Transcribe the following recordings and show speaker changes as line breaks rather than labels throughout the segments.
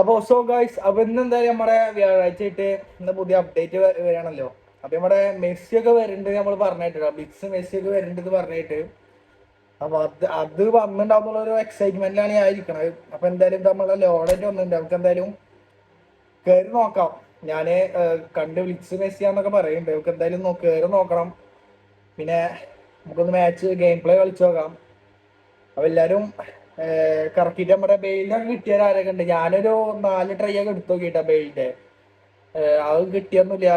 അപ്പൊ so guys അപ്പൊ ഇന്ന് എന്തായാലും നമ്മുടെ വ്യാഴാഴ്ച ആയിട്ട് ഇന്ന് പുതിയ അപ്ഡേറ്റ് വരാണല്ലോ. അപ്പൊ നമ്മുടെ മെസ്സി ഒക്കെ വരുന്നുണ്ട് നമ്മൾ പറഞ്ഞിട്ട് ബിഗ്സ് മെസ്സി ഒക്കെ വരുന്നുണ്ട് പറഞ്ഞിട്ട്. അപ്പൊ അത് വന്നിട്ടുണ്ടാവുന്ന ഒരു എക്സൈറ്റ്മെന്റിലാണ് ഞാൻ ഇരിക്കണത്. അപ്പൊ എന്തായാലും നമ്മളെ ലോഡായിട്ട് വന്നിട്ടുണ്ട്. നമുക്ക് എന്തായാലും കയറി നോക്കാം. ഞാന് കണ്ട് ബിഗ്സ് മെസ്സിയാന്നൊക്കെ പറയുന്നുണ്ട്. നമുക്ക് എന്തായാലും കയറി നോക്കണം. പിന്നെ നമുക്കൊന്ന് മാച്ച് ഗെയിം പ്ലേ കളിച്ചു നോക്കാം. അപ്പൊ എല്ലാരും കറക്കിട്ട് നമ്മുടെ ബെയിലൊക്കെ കിട്ടിയാൽ ആരൊക്കെ ഉണ്ട്. ഞാനൊരു 4 ട്രൈ ഒക്കെ എടുത്തു നോക്കിട്ടാ ബെയിലിന്റെ. അത് കിട്ടിയൊന്നുമില്ല.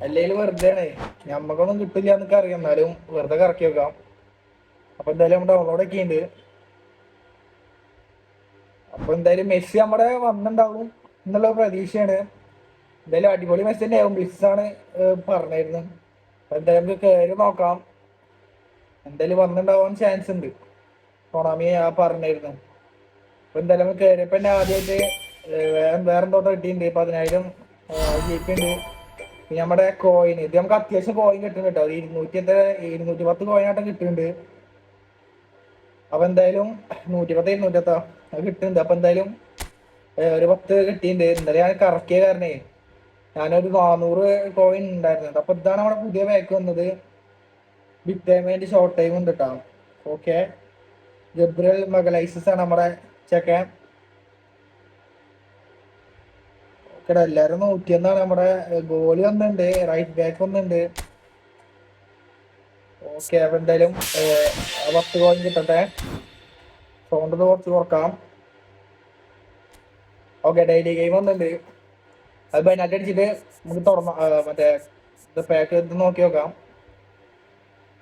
അല്ലെങ്കിൽ വെറുതെ ആണ്, ഞമ്മക്കൊന്നും കിട്ടില്ല എന്നൊക്കെ അറിയാം. എന്നാലും വെറുതെ കറക്കി വെക്കാം. അപ്പൊ എന്തായാലും ഡൗൺലോഡ് ഒക്കെ ഉണ്ട്. അപ്പൊ എന്തായാലും മെസ്സി നമ്മുടെ വന്നിണ്ടാവും എന്നുള്ള പ്രതീക്ഷയാണ്. എന്തായാലും അടിപൊളി മെസ്സി തന്നെ ആവും. ബ്ലിസ്സാണ് പറഞ്ഞിരുന്നു. അപ്പൊ എന്തായാലും നമുക്ക് കയറി നോക്കാം. എന്തായാലും വന്നിണ്ടാവാൻ ചാൻസ് ഉണ്ട്. കൊണാമി പറഞ്ഞിരുന്നു. അപ്പൊ എന്തായാലും നമുക്ക് കയറിയപ്പോ തന്നെ ആദ്യമായിട്ട് വേറെന്തോട്ടോ കിട്ടിയിട്ടുണ്ട്. 10,000 ജീപ്പ് ഉണ്ട്. പിന്നെ നമ്മുടെ കോയിൻ ഇത് നമുക്ക് അത്യാവശ്യം കോയിൻ കിട്ടുന്നുണ്ട് കേട്ടോ. 210 കോയിനാട്ടം കിട്ടുന്നുണ്ട്. അപ്പൊ എന്തായാലും 110 210 അത് കിട്ടുന്നുണ്ട്. അപ്പൊ എന്തായാലും ഒരു 10 കിട്ടിയിട്ടുണ്ട്. എന്തായാലും ഞാൻ കറക്കിയ കാരണേ ഞാനൊരു 400 കോയിൻ ഉണ്ടായിരുന്നത്. അപ്പൊ ഇതാണ് നമ്മുടെ പുതിയ ബാക്ക് വന്നത്. ബിഗ് ടൈം ഷോർട്ട് ടൈം ഉണ്ട് കേട്ടോ. ഓക്കെ, ഗബ്രിയൽ മഗലൈസസ് ആണ് നമ്മുടെ ചെക്കൻ. ഓക്കെടാ, എല്ലാരും 101 നമ്മുടെ ഗോളി ഒന്നുണ്ട്, റൈറ്റ് ബാക്ക് ഒന്നുണ്ട്. ഓക്കെ, അപ്പൊ എന്തായാലും 10 കോയിൻ കിട്ടട്ടെ. സൗണ്ട് കുറച്ച് കുറക്കാം. ഓക്കെ, ഡെയിലി ഗെയിം ഒന്നുണ്ട്. അത് ബൈനാറ്റ് അടിച്ചിട്ട് നമുക്ക് തുറന്ന മറ്റേ പാക്ക് ഇത് നോക്കി നോക്കാം.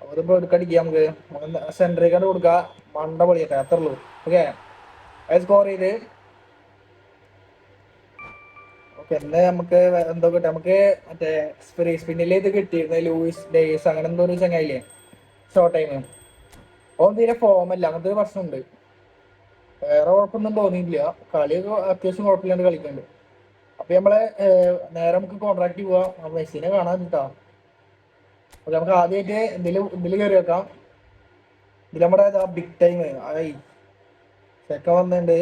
അതിപ്പോ എടുക്കടിക്കാം. നമുക്ക് സെൻട്രി കാർഡ് കൊടുക്കാം. മണ്ട പൊളിയൊക്കെ അത്രേ ഉള്ളൂ. ഓക്കെ, അത് സ്കോർ ചെയ്ത് ഓക്കെ. എന്ന് നമുക്ക് എന്തോ കിട്ടും. നമുക്ക് മറ്റേ ഫ്രീ സ്പിന്നിൽ ഇത് കിട്ടിയിരുന്നു. ലൂയിസ് ഡേയ്സ് അങ്ങനെ എന്തോ ഒരു ചങ്ങായില്ലേ ഷോർട്ട് ടൈം. ഓൻ തീരെ ഫോമല്ല, അങ്ങനത്തെ ഒരു പ്രശ്നമുണ്ട്. വേറെ കുഴപ്പമൊന്നും തോന്നിയില്ല. കളിയൊക്കെ അത്യാവശ്യം കുഴപ്പമില്ലാണ്ട് കളിക്കുന്നുണ്ട്. അപ്പൊ നമ്മളെ നേരെ നമുക്ക് കോൺട്രാക്ട് പോവാം. മെസ്സിനെ കാണാൻ കിട്ടാ. അപ്പൊ നമുക്ക് ആദ്യമായിട്ട് ഇതില് കയറി വെക്കാം. ഇതിൽ നമ്മുടെ ബിഗ് ടൈം ആയി ചെക്ക വന്നിട്ടുണ്ട്.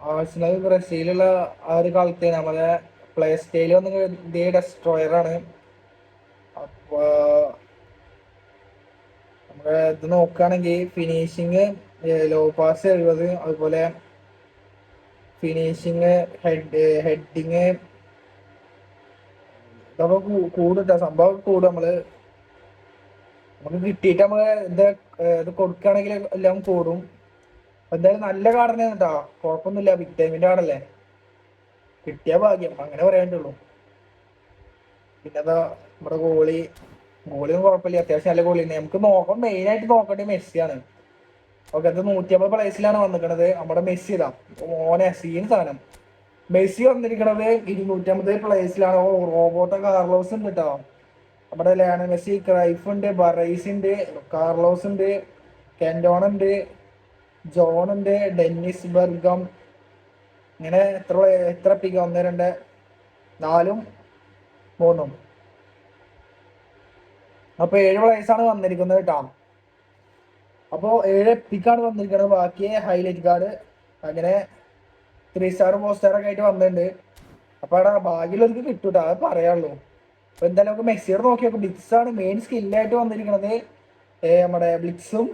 ആഴ്സണൽ ബ്രസീലുള്ള ആ ഒരു കാലത്ത് നമ്മളെ പ്ലേ സ്റ്റൈൽ വന്ന് ഇതേ ഡെസ്ട്രോയർ ആണ്. അപ്പൊ നമ്മുടെ ഇത് നോക്കുകയാണെങ്കിൽ ഫിനിഷിങ് ലോ പാസ് 70, അതുപോലെ ഫിനിഷിങ് ഹെഡിങ് ഇതൊക്കെ കൂടിട്ട സംഭവം കൂടും. നമുക്ക് കിട്ടിയിട്ട് നമ്മള് ഇത് കൊടുക്കുകയാണെങ്കിൽ എല്ലാം കൂടും. എന്തായാലും നല്ല കാർഡ് തന്നെ കേട്ടോ, കുഴപ്പമൊന്നുമില്ല. ബിഗ് ടൈമിന്റെ കാർഡല്ലേ, കിട്ടിയ ഭാഗ്യം അങ്ങനെ പറയാനുള്ളൂ. പിന്നെന്താ നമ്മുടെ ഗോളിയൊന്നും കുഴപ്പമില്ല, അത്യാവശ്യം നല്ല ഗോളി തന്നെ. നമുക്ക് നോക്കാം, മെയിൻ ആയിട്ട് നോക്കേണ്ടത് മെസ്സിയാണ്. ഓക്കെ, അത് 150 പ്ലേസിലാണ് വന്നിരിക്കണത് നമ്മുടെ മെസ്സി. ഇതാ മോനെ സീൻ സാധനം. മെസ്സി വന്നിരിക്കണത് 250 പ്ലേസിലാണ്. റോബോട്ടോ കാർലോസ് ഉണ്ട് കേട്ടോ. നമ്മുടെ ലയണൽ മെസ്സി, ക്രൈഫ് ഉണ്ട്, ബറൈസ് ഉണ്ട്, കാർലോസ് ഉണ്ട്, കെൻഡോൺ ഉണ്ട്, ജോൺ ഉണ്ട്, ഡെന്നിസ് ബെർഗം. ഇങ്ങനെ എത്ര പിക്ക് 1 2 4 3. അപ്പൊ 7 പ്ലേസാണ് വന്നിരിക്കുന്നത് കേട്ടോ. അപ്പോ 7 എപ്പിക്കാണ് വന്നിരിക്കുന്നത്. ബാക്കി ഹൈലൈറ്റ് കാർഡ് അങ്ങനെ 3 സ്റ്റാർ 4 സ്റ്റാർ ഒക്കെ ആയിട്ട് വന്നിട്ടുണ്ട്. അപ്പൊ അവിടെ ഭാഗ്യമുള്ളവർക്ക് കിട്ടൂട്ടോ, അത് പറയാനുള്ളൂ. അപ്പൊ എന്തായാലും നമുക്ക് മെസ്സിയോട് നോക്കി നോക്കും. ബ്ലിക്സ് ആണ് മെയിൻ സ്കില്ലായിട്ട് വന്നിരിക്കുന്നത്. നമ്മുടെ ബ്ലിക്സും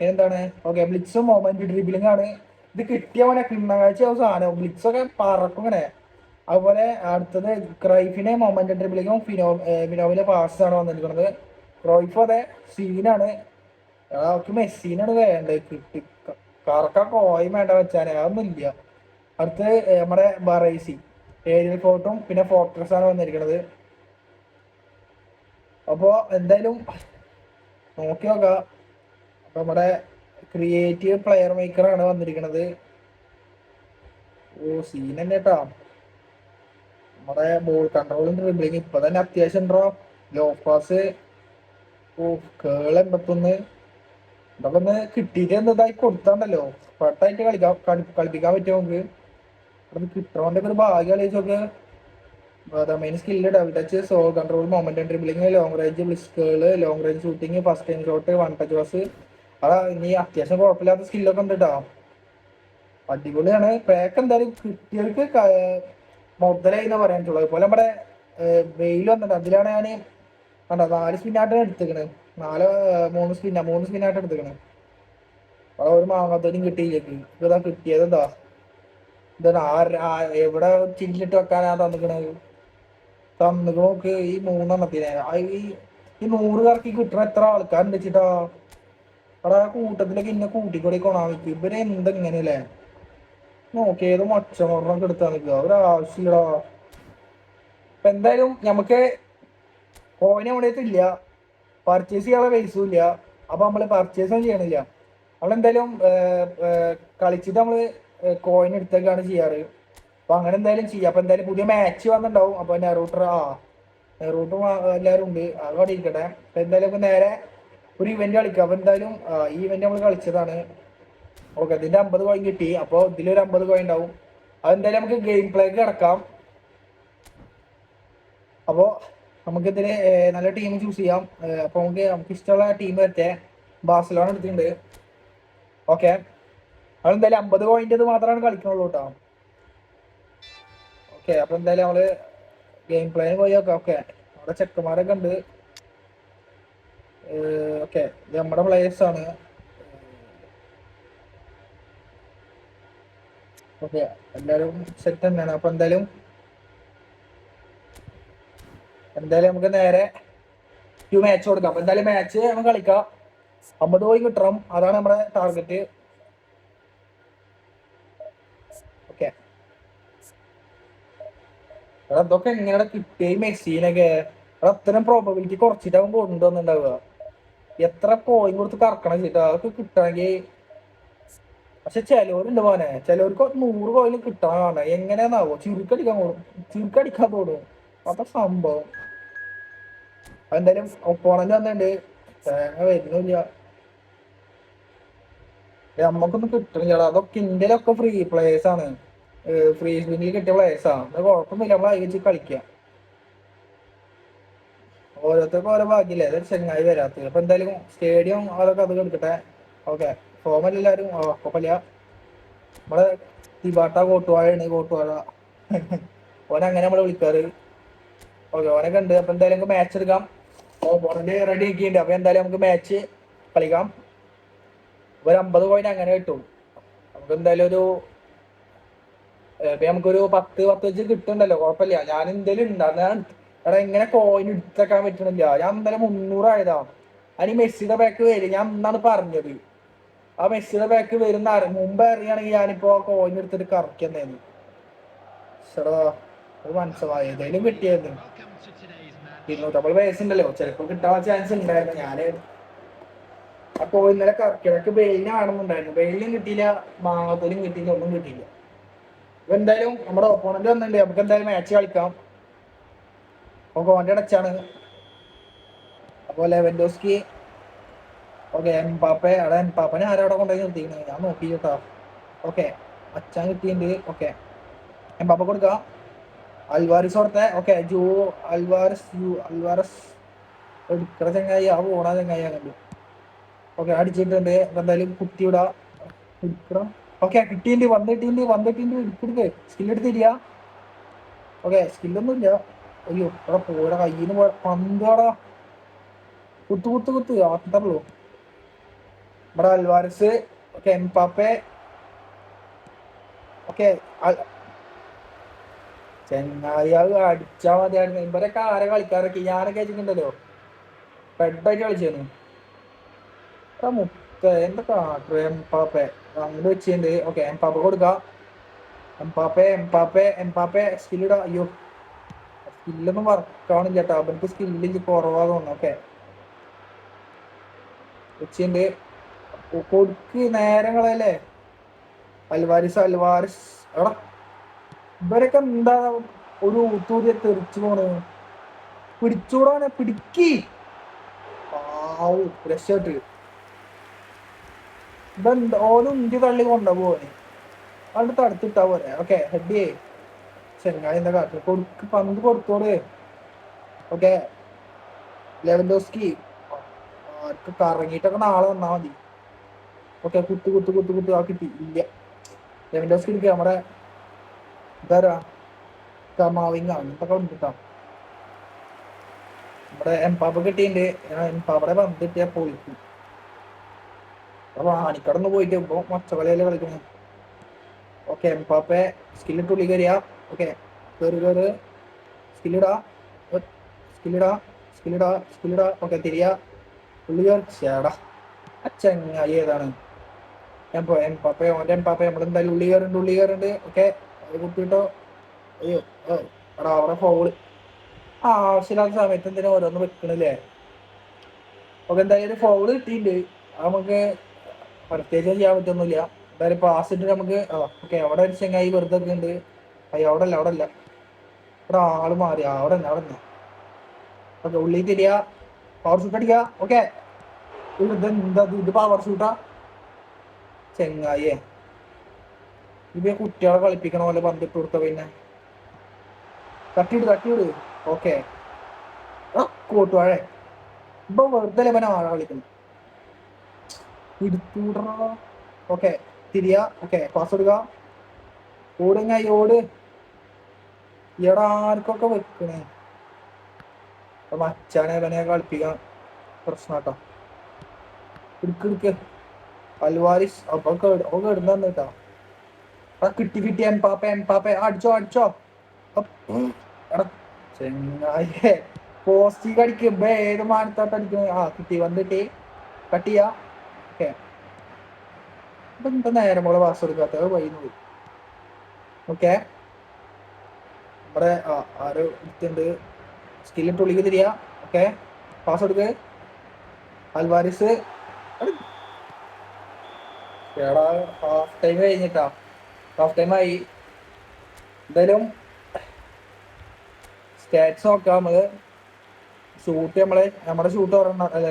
എന്താണ് ഓക്കെ ബ്ലിക്സും മൊമെന്റ് ഡ്രിബിളിംഗ് ആണ്. ഇത് കിട്ടിയവനെ കിണ്ണകാഴ്ച സാധനം. ബ്ലിക്സ് ഒക്കെ പറക്കും ഇങ്ങനെ. അതുപോലെ അടുത്തത് ക്രൈഫിനെ മൊമെന്റ് ഡ്രിബിളിങ്ങും ഫിനോവിലെ പാസ് ആണ് വന്നിരിക്കുന്നത്. ക്രൈഫ് അതെ സീനാണ്. അവർക്ക് മെസ്സിനാണ് വേണ്ടത്. കിട്ടി കറക്ക കോയി വേണ്ട വെച്ചാനെ അതൊന്നും ഇല്ല. അടുത്ത് നമ്മുടെ ബറൈസി ഏരിയൽ ഫോർട്ടും പിന്നെ ഫോർട്രസ് ആണ് വന്നിരിക്കുന്നത്. അപ്പോ എന്തായാലും നോക്കി നോക്കാം. അപ്പൊ നമ്മുടെ ക്രിയേറ്റീവ് പ്ലെയർ മേക്കർ ആണ് വന്നിരിക്കുന്നത്. ഓ സീൻ തന്നെ കേട്ടോ. നമ്മുടെ ബോൾ കൺട്രോളും ഡ്രിബിളിങ് ഇപ്പൊ തന്നെ അത്യാവശ്യം ഉണ്ടോ. ലോ പാസ് കേൾ 81 ഇതൊക്കെ ഒന്ന് കിട്ടിയിട്ട് എന്തായി കൊടുത്താണ്ടല്ലോ പെട്ടായിട്ട് കളിപ്പിക്കാൻ പറ്റുമോ നമുക്ക്. അത് കിട്ടണോന്റെ ഒരു ഭാഗ്യം കളിച്ചോക്ക്. Main skill double touch, sole control, moment dribbling, long range ബ്ലിസ്കേള്, long range shooting, first time shot, one touch pass. അതാ ഇനി അത്യാവശ്യം കുഴപ്പമില്ലാത്ത സ്കില്ലൊക്കെ ഉണ്ട് കേട്ടോ. അടിപൊളിയാണ്. പാക്ക് എന്തായാലും കിട്ടിയവർക്ക് മുതലായി എന്നാ പറയാൻ പറ്റുള്ളൂ. അതുപോലെ നമ്മുടെ വെയിൽ വന്നിട്ട് അതിലാണ് ഞാൻ കണ്ടോ 4 സ്പിന്നായിട്ട് എടുത്തേക്കണ്. 3 സ്പിന്നായിട്ട് എടുത്തേക്കണ്. അവിടെ ഒരു മാങ്ങാത്തോലും കിട്ടിയില്ലേക്ക്. ഇതാ കിട്ടിയത് എന്താ ഇതാ എവിടെ ചില്ലിട്ട് വെക്കാനാ തന്നിക്കണത്. നോക്ക് ഈ 3 എണ്ണത്തിനെ ഈ 100 കറക്കി കിട്ടണ എത്ര ആൾക്കാരുണ്ട് വെച്ചിട്ടാ. അവിടെ ആ കൂട്ടത്തിലൊക്കെ ഇന്നെ കൂട്ടിക്കൂടി കൊണാൻ വെക്കും. ഇവരെ എന്തെങ്ങനെയല്ലേ നോക്കി ഏതോ മച്ചമൊക്കെ എടുത്താ നിൽക്കുക. ഒരാവശ്യമില്ലടാ. ഇപ്പൊ എന്തായാലും നമുക്ക് കോയിന് എവിടെയത്തില്ല, പർച്ചേസ് ചെയ്യാനുള്ള പൈസയും ഇല്ല. അപ്പൊ നമ്മള് പർച്ചേസ് ഒന്നും ചെയ്യണില്ല. നമ്മളെന്തായാലും കളിച്ചിട്ട് നമ്മള് കോയിൻ എടുത്തേക്കാണ് ചെയ്യാറ്. അപ്പൊ അങ്ങനെ എന്തായാലും ചെയ്യാം. അപ്പൊ എന്തായാലും പുതിയ മാച്ച് വന്നിട്ടുണ്ടാവും. അപ്പൊ നെറൂട്ടും എല്ലാവരും ഉണ്ട്. അത് അവിടെ ഇരിക്കട്ടെ. അപ്പൊ എന്തായാലും ഇപ്പൊ നേരെ ഒരു ഇവന്റ് കളിക്കാം. അപ്പൊ എന്തായാലും ഈ ഇവന്റ് നമ്മൾ കളിച്ചതാണ്. ഓക്കെ, ഇതിന്റെ 50 കോയിൻ കിട്ടി. അപ്പൊ ഇതിലൊരു 50 കോയിൻ ഉണ്ടാവും. അതെന്തായാലും നമുക്ക് ഗെയിം പ്ലേക്ക് കിടക്കാം. അപ്പോ നമുക്കിതിന് നല്ല ടീം ചൂസ് ചെയ്യാം. അപ്പൊ നമുക്ക് ഇഷ്ടമുള്ള ടീം വരട്ടെ. ബാഴ്സലോണ എടുത്തിട്ടുണ്ട്. ഓക്കെ, അതെന്തായാലും 50 കോയിൻ്റെ മാത്രമാണ് കളിക്കുന്നുള്ളൂ കേട്ടോ. ഓക്കെ, അപ്പൊ എന്തായാലും നമ്മള് ഗെയിം പ്ലേന് പോയി നോക്കാം. ഓക്കെ, അവിടെ ചെക്കന്മാരൊക്കെ ഉണ്ട്. ഓക്കെ, ഇത് നമ്മുടെ പ്ലേയേഴ്സ് ആണ്. ഓക്കെ, എല്ലാവരും സെറ്റ് തന്നെയാണ്. അപ്പൊ എന്തായാലും നമുക്ക് നേരെ മാച്ച് കൊടുക്കാം. അപ്പൊ എന്തായാലും മാച്ച് നമുക്ക് കളിക്കാം. 50 കോയിൻ കിട്ടണം, അതാണ് നമ്മുടെ ടാർഗറ്റ്. ഓക്കെ, അതൊക്കെ എങ്ങനെ കിട്ടിയ മെസ്സിനൊക്കെ അത്രയും പ്രോബബിലിറ്റി കുറച്ചിട്ടാവും കൊണ്ടുവന്നിട്ടുണ്ടാവുക. എത്ര കോയിൻ കൊടുത്ത് കറക്കണം ചെയ്തിട്ട് അതൊക്കെ കിട്ടണമെങ്കിൽ. പക്ഷെ ചിലവരുണ്ട് പോനെ, ചിലവർക്ക് 100 കോയിൻ കിട്ടാനാണ്. എങ്ങനെയാന്നാവോ ചുരുക്കടിക്കാൻ തോന്നും. അപ്പൊ സംഭവം അതെന്തായാലും ഒപ്പോണന്റ് വന്നിട്ടുണ്ട്. തേങ്ങ വരുന്നില്ല, നമ്മക്കൊന്നും കിട്ടണില്ല. അതൊക്കെ ഇന്ത്യയിലൊക്കെ ഫ്രീ പ്ലേയേഴ്സ് ആണ്. ഫ്രീ സ്പിന്നിൽ കിട്ടിയ പ്ലേയേഴ്സാണ്. അത് കുഴപ്പമൊന്നുമില്ല, നമ്മൾ അയച്ച് കളിക്കാം. ഓരോരുത്തർക്കും ഓരോ ഭാഗ്യമില്ലേ, അതൊരു ചെങ്ങായി വരാത്തത്. അപ്പൊ എന്തായാലും സ്റ്റേഡിയം അതൊക്കെ അത് എടുക്കട്ടെ. ഓക്കെ, ഫോമല്ല എല്ലാവരും കുഴപ്പമില്ല. നമ്മളെ തിബാട്ട കോട്ടുവാഴയാണ്, കോട്ടുവാഴ ഓനങ്ങനെ നമ്മള് വിളിക്കാറ്. ഓക്കെ, ഓനൊക്കെ ഉണ്ട്. അപ്പൊ എന്തായാലും നമുക്ക് മാച്ച് എടുക്കാം. ഓപ്പോണന്റ് റെഡി ആക്കിയിട്ടുണ്ട്. അപ്പൊ എന്തായാലും നമുക്ക് മാച്ച് കളിക്കാം. ഒരു 50 കോയിൻ അങ്ങനെ കിട്ടും. നമുക്ക് എന്തായാലും നമുക്കൊരു 10 വെച്ച് കിട്ടുന്നുണ്ടല്ലോ, കുഴപ്പമില്ല. ഞാൻ എന്തായാലും ഉണ്ടാകുന്ന എടാ ഇങ്ങനെ കോയിൻ എടുത്തേക്കാൻ പറ്റണില്ല. ഞാൻ എന്തായാലും 300 ആയതാ. അതിന് മെസ്സിയുടെ ബാക്ക് വരും. ഞാൻ എന്നാണ് പറഞ്ഞത് ആ മെസ്സിയുടെ ബാക്ക് വരുന്ന മുമ്പ് അറിയുകയാണെങ്കിൽ ഞാനിപ്പോ കോയിൻ എടുത്തിട്ട് കറക്കുന്നേന്ന്. ചേടാ അത് മനസ്സിലായി. ഏതായാലും കിട്ടിയായിരുന്നു. 250 വയസ്സുണ്ടല്ലോ, ചിലപ്പോ കിട്ടാൻ ചാൻസ് ഉണ്ടായിരുന്നു. ഞാന് അപ്പൊ ഇന്നലെ കറക്കിടക്ക് ബെയിലിനെ ആണെന്നുണ്ടായിരുന്നു. ബെയിലും കിട്ടിയില്ല, മാങ്ങാത്തോലും കിട്ടിയില്ല, ഒന്നും കിട്ടിയില്ല. അപ്പൊ എന്തായാലും നമ്മുടെ ഒപ്പോണന്റ് വന്നിട്ടുണ്ട്. നമുക്ക് എന്തായാലും മാച്ച് കളിക്കാം. അപ്പൊ ഓന്റെ അടച്ചാണ്. അപ്പൊ ലെവൻഡോസ്കി. Okay, Mbappé. അവിടെ എംപാപ്പനെ ആരവിടെ കൊണ്ടുപോയി നിർത്തിക്കുന്നത് ഞാൻ നോക്കി കേട്ടോ. ഓക്കെ, അച്ഛൻ കിട്ടിയിട്ടുണ്ട്. ഓക്കെ, എംപാപ്പ കൊടുക്കാം. അൽവാരിസ് കൊടുത്തേ. ഓക്കെ, അൽവാരസ് എടുക്കണ ചങ്ങായി, ആ പോണ ചങ്ങായി കണ്ടു. ഓക്കെ, അടിച്ചിട്ടുണ്ട്. അപ്പൊ എന്തായാലും കുത്തിവിടാ എടുക്കണം. ഓക്കെ, കിട്ടിയിട്ടുണ്ട്. വന്നിട്ടുണ്ട്. എടുക്കെടുക്ക്. സ്കില്ലെടുത്തില്ല. ഓക്കെ, സ്കില്ലൊന്നും ഇല്ല. അയ്യോ അവിടെ പോടാ, കയ്യിന്ന് പോയ പന്താടാ. കുത്ത് അത്രയുള്ളൂ. ഇവിടെ അൽവാരസ്. Okay, Mbappé. ഓക്കെ, ചെങ്ങായി അടിച്ചാ മതിയായിരുന്നു. ഇവരൊക്കെ ആരെ കളിക്കാരൊക്കെ ഞാനൊക്കെ വെച്ചിട്ടുണ്ടല്ലോ, റെഡായിട്ട് കളിച്ചായിരുന്നു. എന്താ കാട്ടു എംപാപ്പെ അങ്ങോട്ട് വെച്ചിട്ടുണ്ട്. ഓക്കെ, എംപാപ്പ കൊടുക്കാം. എംപാപ്പെ സ്കില്ലിടാ. അയ്യോ, സ്കില്ലൊന്നും വർക്കാവണില്ല കേട്ടോ. അവർക്ക് സ്കില്ല് കുറവാ തോന്നുന്നു. ഓക്കെ, വെച്ചിട്ടുണ്ട്. കൊടുക്ക് നേരങ്ങളല്ലേ. അൽവാരിസ് എടാ ഇവരൊക്കെ എന്താ ഒരു ഊത്തൂരിയെ തെറിച്ചു പോണ്. പിടിച്ചൂടാനെ പിടിക്കി. രക്ഷപ്പെട്ട് ഇതെന്താ ഓനും ഇന്ത്യ തള്ളി കൊണ്ടുപോനെ. അവിടെ തടുത്തിട്ടാ പോലെ. ഓക്കെ, ഹെഡ് ചെങ്ങായി എന്താ കാട്ടു. പന്ത് കൊടുത്തോട്. ഓക്കെ, ലെവൻഡോസ്കി കറങ്ങിയിട്ടൊക്കെ നാളെ വന്നാ മതി. ഓക്കെ, കുത്ത് ആ കിട്ടി ഇല്ല. ലെവൻഡോസ്കി എടുക്കുക നമ്മുടെ ഇതാരാ കമാവിങ് അങ്ങനത്തൊക്കെ ഉണ്ട് നമ്മുടെ എംപാപ്പ കിട്ടിയിട്ടുണ്ട്. എംപാപ്പടെ പന്ത് കിട്ടിയാൽ പൊളിക്കും. അപ്പൊ ആണിക്കടന്ന് പോയിട്ട് ഇപ്പൊ മൊച്ചകളിയല്ലേ കളിക്കുന്നത്. ഓക്കെ എംപാപ്പെ സ്കില്ലിട്ട് ഉള്ളി കയറിയാ. ഓക്കെ കയറി സ്കില്ലിടാ സ്കില്ലിടാ സ്കില്ലിടാ സ്കില്ലിടാ. ഓക്കെ തിരിയാ ഉള്ളി കയറിടാ. അച്ചങ്ങായി ഏതാണ് എംപാപ്പെ ഓൻ്റെ എംപാപ്പെ നമ്മളെന്തായാലും ഉള്ളി കയറുണ്ട്. ഓക്കെ അത് കുത്തിയിട്ടോ. അയ്യോ എടാ അവിടെ ഫൗള്. ആവശ്യമില്ലാത്ത സമയത്ത് എന്തിനാ ഓരോന്ന് വെക്കണില്ലേ. ഓക്കെ എന്തായാലും ഒരു ഫൗള് കിട്ടിയിട്ടുണ്ട്. നമുക്ക് പ്രത്യേകിച്ച് ചെയ്യാൻ പറ്റൊന്നുമില്ല. എന്തായാലും പാസ് ഇട്ട് നമുക്ക് ഓക്കെ അവിടെ ഒരു ചെങ്ങായി വെറുതെ ഒക്കെ ഉണ്ട്. അയ്യോ അവിടെ അല്ല ഇവിടെ ആള് മാറി അവിടെ തന്നെ. ഓക്കെ ഉള്ളി തിരിയാ പവർ ഷൂട്ട് അടിക്കുക. ഓക്കെ ഇത് പവർ ഷൂട്ടാ ചെങ്ങായിയെ. ഇത് കുട്ടികളെ കളിപ്പിക്കണ പോലെ പന്തിട്ട് കൊടുത്ത പിന്നെ തട്ടിവിട്. ഓക്കെ കൂട്ടുവാഴേ ഇപ്പൊ വെറുതെ ലെവൻ ആളെ കളിക്കുന്നു. എടുത്തുവിട. ഓക്കെ തിരിയാ. ഓക്കെ പാസ് കൊടുക്കുക. ഓടുങ്ങായി ഓട്. ഇവിടെ ആർക്കൊക്കെ വെക്കണേ മച്ചാനെ ഇവനെ കളിപ്പിക്കാൻ പ്രശ്നാട്ടോ. എടുക്ക് അൽവാരിസ് ഒക്കെ ഇടുന്ന കേട്ടോ. കിട്ടി എംപാപ്പെ അടിച്ചോ എടാ ചെങ്ങായെ പോസ്റ്റിക്ക് അടിക്കുമ്പോ ഏത് മാനത്തോട്ട് അടിക്കും. കിട്ടി വന്നിട്ട് കട്ട് ചെയ്യാ. ഓക്കെ ഇപ്പൊ നേരം പോലെ പാസ് കൊടുക്കാത്ത വൈ പോയി. ഓക്കെ നമ്മുടെ ആരോ എടുത്തുണ്ട്. സ്കില്ലിട്ട് ഉള്ളിക്ക് തിരിയാ. ഓക്കെ പാസ് കൊടുക്ക് അൽവാരിസ്. എടാ ഹാഫ് ടൈം കഴിഞ്ഞിട്ടാ. ഹാഫ് ടൈം ആയി. എന്തായാലും സ്റ്റാറ്റ്സ് നോക്കാം നമ്മള്. ഷൂട്ട് നമ്മുടെ ഷൂട്ട്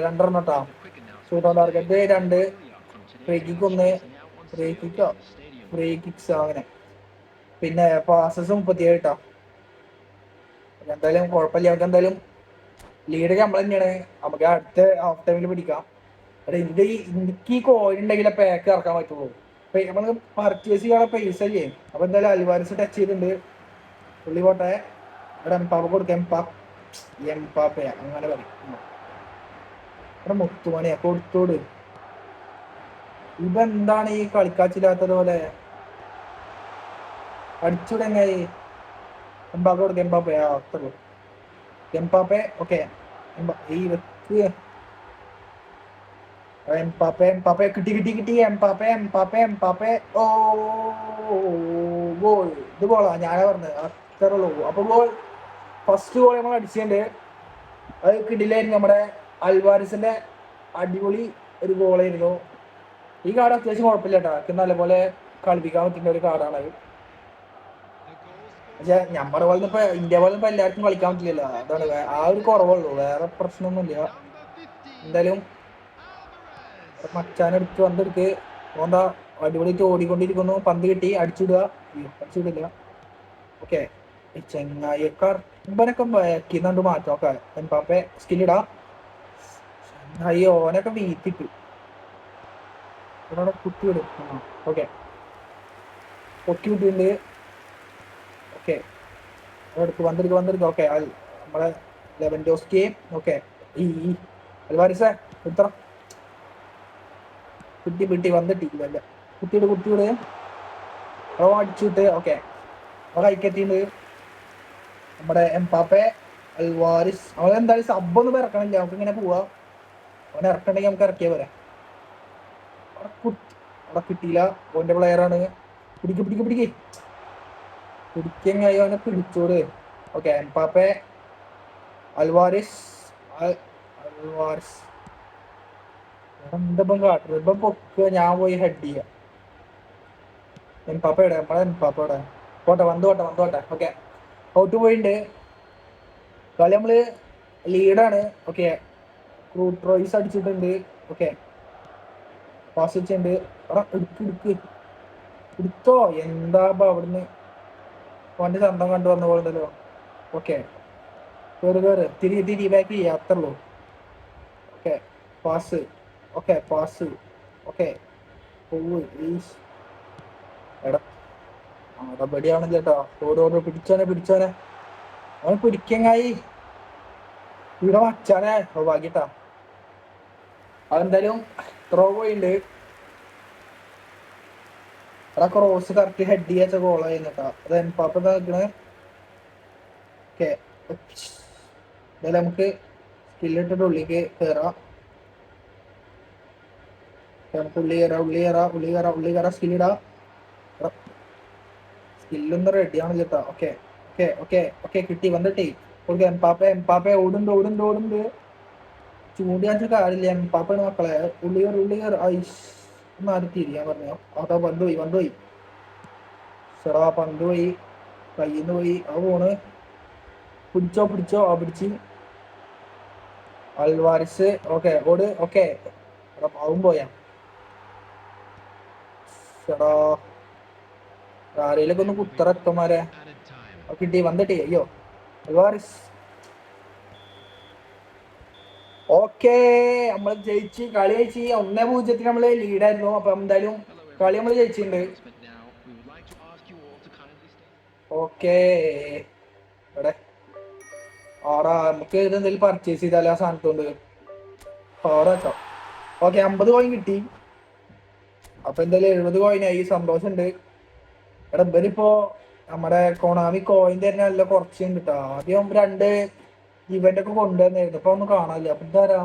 രണ്ടെണ്ണം ഇട്ടാ. Shoot on target 2, free kick 1, free kicks അങ്ങനെ. പിന്നെ പാസസ് 37 ഇട്ടാ. എന്തായാലും കുഴപ്പമില്ല. നമുക്ക് എന്തായാലും ലീഡ് നമ്മൾ തന്നെയാണ്. നമുക്ക് അടുത്ത ഹാഫ് ടൈമിൽ പിടിക്കാം. എനിക്ക് ഈ കോയിൻ ഉണ്ടെങ്കിൽ പാക്ക് ഇറക്കാൻ പറ്റുള്ളൂ. നമ്മള് പർച്ചേസ് ചെയ്യാനുള്ള പൈസ ചെയ്യേ. അപ്പൊ എന്തായാലും അൽവാരിസ് ടച്ച് ചെയ്തിട്ടുണ്ട്. പുള്ളി പോട്ടെ. ഇവിടെ എംപാപ്പ കൊടുക്കാം. എംപാപ്പ അങ്ങനെ പറയും. ഇവിടെ മുത്തുമണിയാ കൊടുത്തോട്. ഇതെന്താണ് ഈ കളിക്കാച്ചില്ലാത്തത് പോലെ അടിച്ചുടങ്ങായി. എംപാപ്പ കൊടുക്കാം. അത്രയുള്ളൂ എംപാപ്പെ. ഓക്കെ ഈ വെക്ക് എംപാപ്പെ കിട്ടി എംപാപ്പെ. ഓ ഗോൾ. ഇത് ഗോളാ ഞാനാ പറഞ്ഞത്. അത്രേ ഉള്ളൂ. അപ്പൊ ഗോൾ ഫസ്റ്റ് ഗോൾ നമ്മൾ അടിച്ചിട്ടുണ്ട്. അത് കിടിലായിരുന്നു. നമ്മുടെ അൽവാരിസിന്റെ അടിപൊളി ഒരു ഗോളായിരുന്നു. ഈ കാർഡ് അത്യാവശ്യം കുഴപ്പമില്ല കേട്ടോ. നല്ലപോലെ കളിപ്പിക്കാൻ പറ്റുന്ന ഒരു കാർഡാണ്. പക്ഷെ നമ്മുടെ പോലെ ഇപ്പൊ ഇന്ത്യ പോലെ ഇപ്പൊ എല്ലാവർക്കും കളിക്കാൻ പറ്റില്ലല്ലോ. അതാണ് ആ ഒരു കുറവുള്ളൂ. വേറെ പ്രശ്നമൊന്നുമില്ല. എന്തായാലും മച്ചാനെടുത്ത് പന്തെടുക്ക്. ഓന്താ അടിപൊളിയിട്ട് ഓടിക്കൊണ്ടിരിക്കുന്നു. പന്ത് കിട്ടി അടിച്ചിടില്ല. ഓക്കെ ചെങ്ങായിക്കാർ ഇവനൊക്കെ ബാക്കിന്നുണ്ട് മാറ്റം. ഓക്കെ എംപാപ്പെ സ്കില്ലിടാ. അയ്യോ ഓനൊക്കെ വീത്തിട്ടു. ഇവിടെ കുത്തി വിടും. ഓക്കെ പൊക്കി വിട്ടിട്ടുണ്ട്. ഓക്കെ വന്നെടുക്ക്. ഓക്കെ നമ്മളെ ലെവൻഡോസ്കി. ഓക്കെ ഈ അൽവാരിസെ ഇത്ര കുട്ടി വന്നിട്ടില്ല. കുത്തിയിട് അടിച്ചുവിട്ട്. ഓക്കെ കൈക്കെത്തിണ്ട് നമ്മുടെ എംപാപ്പെ അൽവാരിസ്. അവൻ എന്തായാലും സബ്ബൊന്നും ഇറക്കണില്ല. നമുക്ക് ഇങ്ങനെ പോവാ. അവനെ ഇറക്കണ്ടെങ്കിൽ നമുക്ക് ഇറക്കിയാ പോരാ. അവിടെ കിട്ടിയില്ല. ഓന്റെ പ്ലെയറാണ്. പിടിക്കങ്ങായി അവനെ പിടിച്ചോട്. ഓക്കെ എംപാപ്പെ അൽവാരിസ് എന്താ കാട്ടുന്നത്. ഇപ്പം പൊക്കുക. ഞാൻ പോയി ഹെഡ് ചെയ്യാം. എംപാപ്പയുടെ പോട്ടെ വന്നോട്ടെ. ഓക്കെ ഔട്ട് പോയിട്ടുണ്ട്. കളി നമ്മള് ലീഡാണ്. ഓക്കെ ക്രൂട്രോയിസ് അടിച്ചിട്ടുണ്ട്. ഓക്കെ പാസ് വെച്ചിട്ടുണ്ട്. എടുത്തോ. എന്താ അവിടുന്ന് ഓന്റെ ചന്തം കണ്ടു വന്ന പോലുണ്ടല്ലോ. ഓക്കെ കേറ് തിരി ബാക്ക് ചെയ്യാം. അത്രയുള്ളൂ. Okay pass. ഓക്കെ നടപടിയാണ് ചേട്ടാ. ഓരോരോ പിടിച്ചോനെ അവൻ പിടിക്കങ്ങായി ഇവിടെ വച്ചാനെ ഭാഗ്യട്ടാ. അതെന്തായാലും ത്രോ പോയിണ്ട്. എടാ ക്രോസ് കറക്റ്റ് ഹെഡ് ചെയ്യാച്ച ഗോളായിരുന്നട്ടാ. അത് എംപാപ്പ നിൽക്കണേ. ഓക്കെ, എന്തായാലും നമുക്ക് സ്കില്ലിട്ടിട്ട് ഉള്ളിക്ക് കയറാം. നമുക്ക് ഉള്ളി കയറാം സ്കില്ലിടാ. സ്കില്ലൊന്ന് റെഡിയാണ് ചേട്ടാ. ഓക്കെ ഓക്കെ ഓക്കെ ഓക്കെ കിട്ടി വന്നിട്ടേ കൊടുക്ക. എംപാപ്പെ ഓടുണ്ട്. ചൂണ്ടി കാണിച്ച കാര്യമില്ല. എംപാപ്പയാണ് മക്കളെ. ഉള്ളി കയറി ഐസ് ഒന്ന് ആരും തിരിയാൻ പറഞ്ഞോ. അതാ പന്ത് പോയി ചെടാ. പന്ത് പോയി കയ്യിന്ന് പോയി. ആ പോണ്. പിടിച്ചോ പിടിച്ച് അൽവാരിസ്. ഓക്കെ ഓട്. ഓക്കെ പാവം പോയാ. ചെടാ ആരയിലൊക്കെ ഒന്ന് കുത്തറക്കന്മാരെ കിട്ടി വന്നിട്ടേ. അയ്യോ അൽവാരിസ്. ഓക്കെ നമ്മൾ ജയിച്ച് കളി ജയിച്ച് 1-0 നമ്മള് ലീഡായിരുന്നു. അപ്പൊ എന്തായാലും കളി നമ്മൾ ജയിച്ചിട്ടുണ്ട്. ഓക്കെ ഇവിടെ ആടാ നമുക്ക് ഇതെന്തെങ്കിലും പർച്ചേസ് ചെയ്താലോ ആ സാധനത്തോണ്ട്. ആടാ ഓക്കെ 50 കോയിൻ കിട്ടി. അപ്പൊ എന്തായാലും 70 കോയിനായി. സന്തോഷമുണ്ട്. എടാ ഇവരിപ്പോ നമ്മുടെ കൊണാമി കോയിൻ തന്നെ നല്ല കുറച്ചുണ്ട് കേട്ടോ. ആദ്യം 2 ഇവന്റ് ഒക്കെ കൊണ്ടുവന്നായിരുന്നു. ഇപ്പൊ ഒന്നും കാണാനില്ല. അപ്പൊ ഇതാരാ?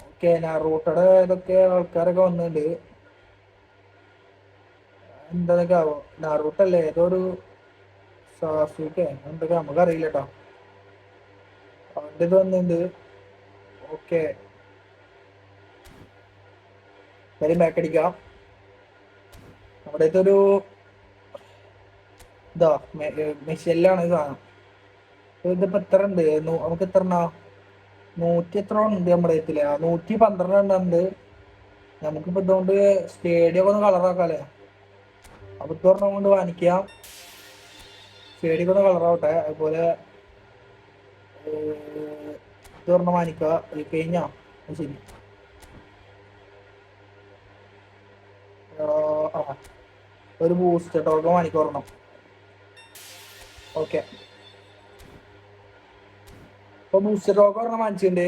ഓക്കെ നറൂട്ടോടെ ഇതൊക്കെ ആൾക്കാരൊക്കെ വന്നിട്ടുണ്ട്. എന്തൊക്കെ ആവോ? നറൂട്ടല്ലേ ഏതൊരു സാസുക്കെ എന്തൊക്കെ നമുക്കറിയില്ല കേട്ടോ. അവൻ്റെ ഇത് വന്നിട്ടുണ്ട്. ഓക്കെ കാര്യം ബാക്കടിക്കാം. നമ്മുടെ ഇതൊരു ഇതാ മെഷീനിലാണ് സാധനം. ഇതിപ്പോ എത്ര ഉണ്ട്? നമുക്ക് എത്ര 100 എത്ര ഉണ്ട് നമ്മുടെ ഇതില്? 112 ഉണ്ട്. നമുക്കിപ്പോ ഇതുകൊണ്ട് സ്റ്റേഡിയം ഒക്കെ ഒന്ന് കളറാക്കാല്ലേ. അപ്പൊ ഇതൊരെണ്ണം കൊണ്ട് വാങ്ങിക്കാം. സ്റ്റേഡിയം ഒന്ന് കളറാവട്ടെ. അതുപോലെ ഇതൊരെണ്ണം വാങ്ങിക്കുക. കഴിഞ്ഞാ ശരി. ഒരു ബൂസ്റ്റർ ടോക്കൺ വാങ്ങിക്കോരണം. ഓക്കെ ഇപ്പൊ ബൂസ്റ്റർ ടോക്കൺ ഒരെണ്ണം വാങ്ങിച്ചിട്ടുണ്ട്.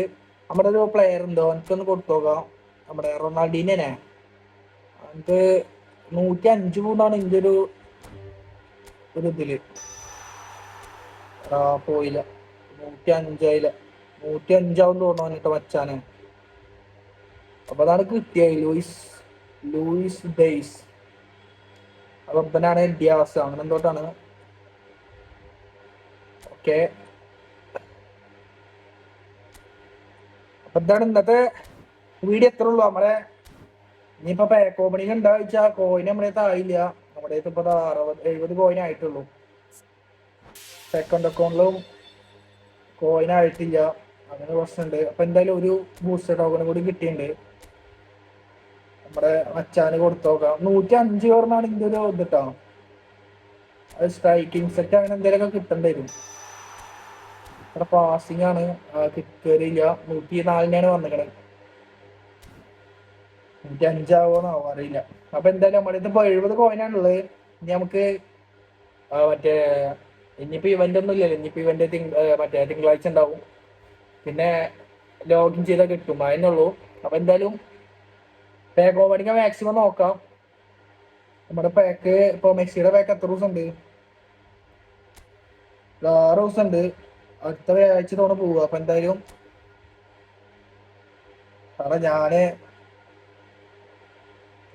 നമ്മുടെ ഒരു പ്ലെയർ ഉണ്ടോ എനിക്കൊന്ന് കൊടുത്തു നോക്കാം. നമ്മുടെ റൊണാൾഡീനെ എനിക്ക് 105 മൂന്നാണ് എൻ്റെ ഒരു ഇതില്. പോയില്ല. 105 105 തോന്നുന്നു എന്നിട്ട് വച്ചാന്. അപ്പൊ അതാണ് കിട്ടിയത്. Luis days. അതൊപ്പനാണ് ഡിയാസ് അങ്ങനെ എന്തോട്ടാണ്. ഓക്കെ അപ്പൊ എന്താണ് ഇന്നത്തെ വീഡിയോ എത്ര ഉള്ളു. നമ്മളെ ഇനിയിപ്പോ പാക്ക് ഓപ്പണിങ് ഉണ്ടാ വെച്ചാൽ കോയിൻ നമ്മുടെ ആയില്ല. നമ്മുടെ ഇപ്പൊ 70 കോയിൻ ആയിട്ടുള്ളൂ. സെക്കൻഡ് അക്കൗണ്ടിലും കോയിൻ ആയിട്ടില്ല. അങ്ങനെ പ്രശ്നമുണ്ട്. അപ്പൊ എന്തായാലും ഒരു ബൂസ്റ്റർ ടോക്കൺ കൂടി കിട്ടിയിട്ടുണ്ട്. നമ്മുടെ മച്ചാന് കൊടുത്തു നോക്കാം. 105 പറഞ്ഞാണ് ഇതിന്റെ ഒരു ഇതിട്ടോ. അത് സ്ട്രൈക്കിംഗ് സെറ്റ് അങ്ങനെ എന്തെങ്കിലുമൊക്കെ കിട്ടേണ്ടി വരും. ഇവിടെ പാസിംഗ് ആണ് കയറിയില്ല. 104 വന്നിക്കണത്. 105 അറിയില്ല. അപ്പൊ എന്തായാലും നമ്മുടെ ഇതിപ്പോ 70 കോയിനാണുള്ളത്. ഇനി നമുക്ക് മറ്റേ ഇനിയിപ്പോ ഇവന്റ് ഒന്നും ഇല്ലല്ലോ. ഇനിയിപ്പോ ഇവന്റ് മറ്റേ തിങ്കളാഴ്ച ഉണ്ടാവും. പിന്നെ ലോഗിൻ ചെയ്താൽ കിട്ടും. അതിനുള്ളൂ. അപ്പൊ എന്തായാലും പാക്ക് ഓപ്പണിങ് മാക്സിമം നോക്കാം. നമ്മുടെ പാക്ക് ഇപ്പൊ മെസ്സിയുടെ പാക്ക് എത്ര ദിവസം ഉണ്ട്? 6 ദിവസം ഉണ്ട്. അടുത്ത വ്യാഴാഴ്ച തവണ പോവുക. അപ്പൊ എന്തായാലും കാരണം ഞാന്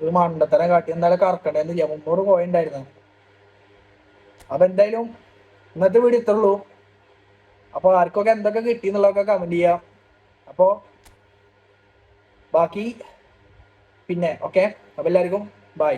ഒരു മണ്ടത്തരം കാട്ടി എന്തായാലും കറക്കണ്ടെന്നില്ല. 300 കോയിൻ ഉണ്ടായിരുന്നു. അപ്പൊ എന്തായാലും ഇന്നത്തെ വീഡിയോ ഇത്രേ ഉള്ളൂ. അപ്പൊ ആർക്കൊക്കെ എന്തൊക്കെ കിട്ടി എന്നുള്ളതൊക്കെ കമന്റ് ചെയ്യാം. അപ്പോ ബാക്കി പിന്നെ ഓക്കെ. അപ്പൊ എല്ലാവർക്കും ബൈ.